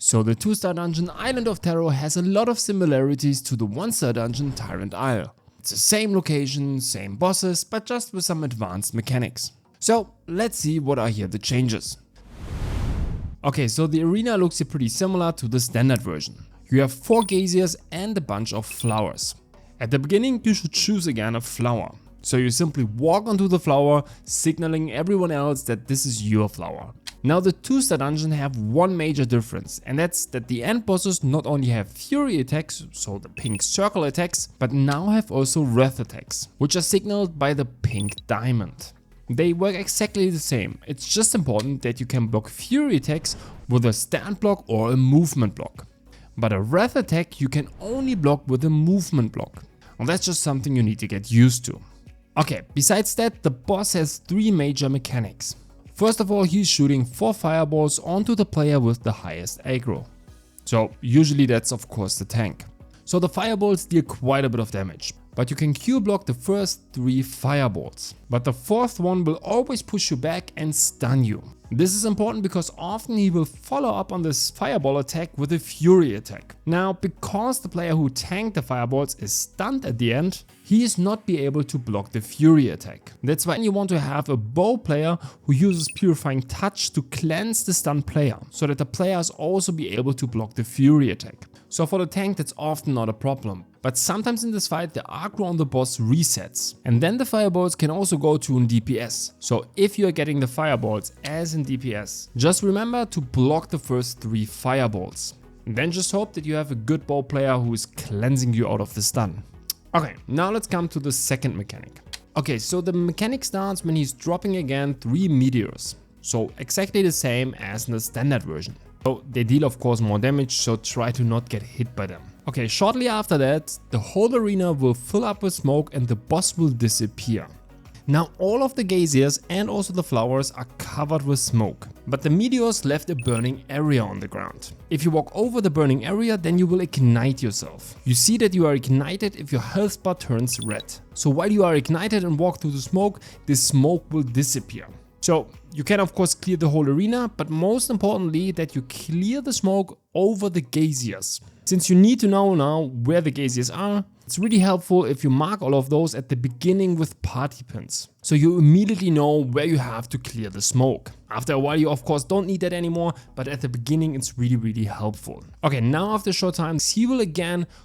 So the 2-star dungeon Island of Terror has a lot of similarities to the 1-star dungeon Tyrant Isle. It's the same location, same bosses, but just with some advanced mechanics. So let's see what are here the changes. Okay, so the arena looks here pretty similar to the standard version. You have 4 geysers and a bunch of flowers. At the beginning you should choose again a flower. So you simply walk onto the flower, signaling everyone else that this is your flower. Now the 2-star dungeon have one major difference, and that's that the end bosses not only have fury attacks, so the pink circle attacks, but now have also wrath attacks, which are signaled by the pink diamond. They work exactly the same, it's just important that you can block fury attacks with a stand block or a movement block. But a wrath attack you can only block with a movement block. Well, that's just something you need to get used to. Okay, besides that, the boss has 3 major mechanics. First of all, he's shooting 4 fireballs onto the player with the highest aggro. So usually that's of course the tank. So the fireballs deal quite a bit of damage, but you can Q block the first 3 fireballs. But the 4th one will always push you back and stun you. This is important because often he will follow up on this fireball attack with a fury attack. Now, because the player who tanked the fireballs is stunned at the end, he is not be able to block the fury attack. That's why you want to have a bow player who uses Purifying Touch to cleanse the stunned player, so that the players also be able to block the fury attack. So for the tank that's often not a problem. But sometimes in this fight the aggro on the boss resets, and then the fireballs can also go to an DPS. So if you are getting the fireballs as in DPS, just remember to block the first 3 fireballs. And then just hope that you have a good bow player who is cleansing you out of the stun. Okay, now let's come to the second mechanic. Okay, so the mechanic starts when he's dropping again 3 meteors. So exactly the same as in the standard version. So they deal of course more damage, so try to not get hit by them. Okay, shortly after that, the whole arena will fill up with smoke and the boss will disappear. Now all of the geysers and also the flowers are covered with smoke, but the meteors left a burning area on the ground. If you walk over the burning area, then you will ignite yourself. You see that you are ignited if your health bar turns red. So while you are ignited and walk through the smoke, this smoke will disappear. So you can of course clear the whole arena, but most importantly that you clear the smoke over the geysers. Since you need to know now where the geysers are, it's really helpful if you mark all of those at the beginning with party pins. So you immediately know where you have to clear the smoke. After a while you of course don't need that anymore, but at the beginning it's really helpful. Okay, now after a short time he will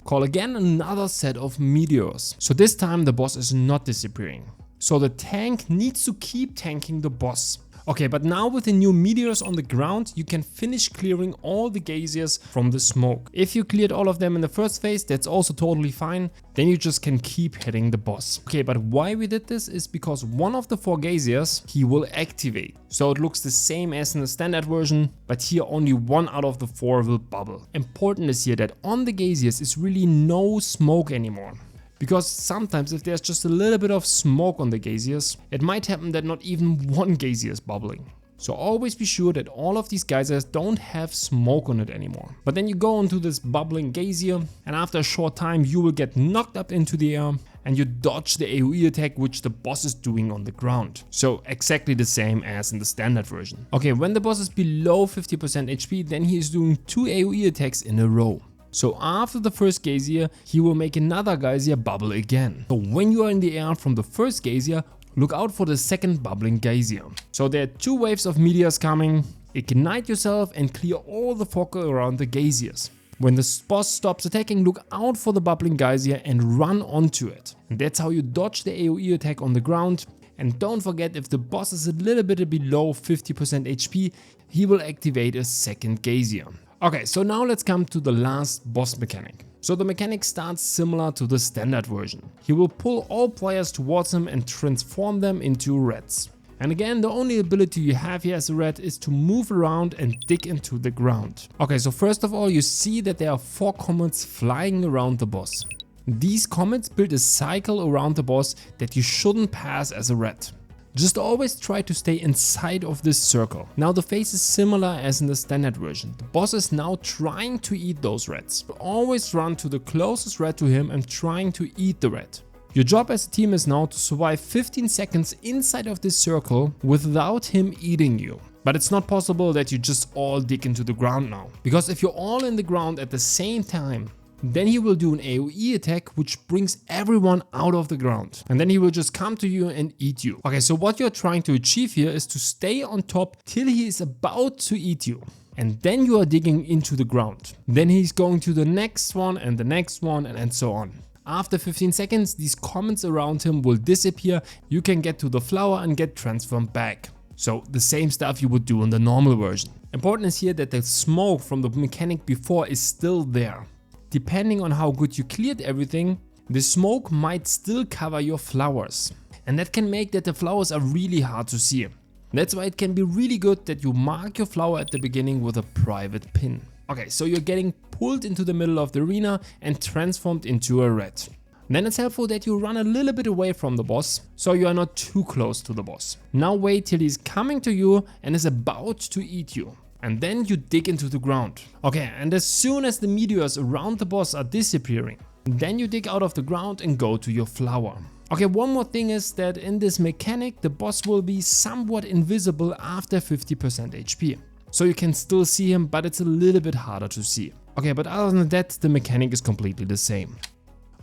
call another set of meteors. So this time the boss is not disappearing. So the tank needs to keep tanking the boss. Okay, but now with the new meteors on the ground, you can finish clearing all the geysers from the smoke. If you cleared all of them in the first phase, that's also totally fine. Then you just can keep hitting the boss. Okay, but why we did this is because one of the 4 geysers, he will activate. So it looks the same as in the standard version, but here only 1 out of the 4 will bubble. Important is here that on the geysers is really no smoke anymore. Because sometimes if there's just a little bit of smoke on the geysers, it might happen that not even 1 geyser is bubbling. So always be sure that all of these geysers don't have smoke on it anymore. But then you go into this bubbling geyser and after a short time you will get knocked up into the air and you dodge the AoE attack which the boss is doing on the ground. So exactly the same as in the standard version. Okay, when the boss is below 50% HP, then he is doing 2 AoE attacks in a row. So after the first geyser, he will make another geyser bubble again. So when you are in the air from the first geyser, look out for the second bubbling geyser. So there are 2 waves of meteors coming. Ignite yourself and clear all the fog around the geysers. When the boss stops attacking, look out for the bubbling geyser and run onto it. And that's how you dodge the AoE attack on the ground. And don't forget, if the boss is a little bit below 50% HP, he will activate a second geyser. Okay, so now let's come to the last boss mechanic. So the mechanic starts similar to the standard version. He will pull all players towards him and transform them into rats. And again, the only ability you have here as a rat is to move around and dig into the ground. Okay, so first of all, you see that there are 4 comets flying around the boss. These comets build a cycle around the boss that you shouldn't pass as a rat. Just always try to stay inside of this circle. Now the phase is similar as in the standard version. The boss is now trying to eat those rats. Always run to the closest rat to him and trying to eat the rat. Your job as a team is now to survive 15 seconds inside of this circle without him eating you. But it's not possible that you just all dig into the ground now. Because if you're all in the ground at the same time, then he will do an AoE attack which brings everyone out of the ground. And then he will just come to you and eat you. Okay, so what you're trying to achieve here is to stay on top till he is about to eat you. And then you are digging into the ground. Then he's going to the next one and the next one and so on. After 15 seconds, these comments around him will disappear. You can get to the flower and get transformed back. So the same stuff you would do in the normal version. Important is here that the smoke from the mechanic before is still there. Depending on how good you cleared everything, the smoke might still cover your flowers. And that can make that the flowers are really hard to see. That's why it can be really good that you mark your flower at the beginning with a private pin. Okay, so you're getting pulled into the middle of the arena and transformed into a red. Then it's helpful that you run a little bit away from the boss, so you are not too close to the boss. Now wait till he's coming to you and is about to eat you. And then you dig into the ground. Okay, and as soon as the meteors around the boss are disappearing, then you dig out of the ground and go to your flower. Okay, one more thing is that in this mechanic, the boss will be somewhat invisible after 50% HP. So you can still see him, but it's a little bit harder to see. Okay, but other than that, the mechanic is completely the same.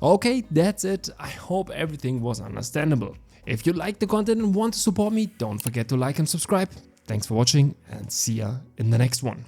Okay, that's it. I hope everything was understandable. If you like the content and want to support me, don't forget to like and subscribe. Thanks for watching and see ya in the next one.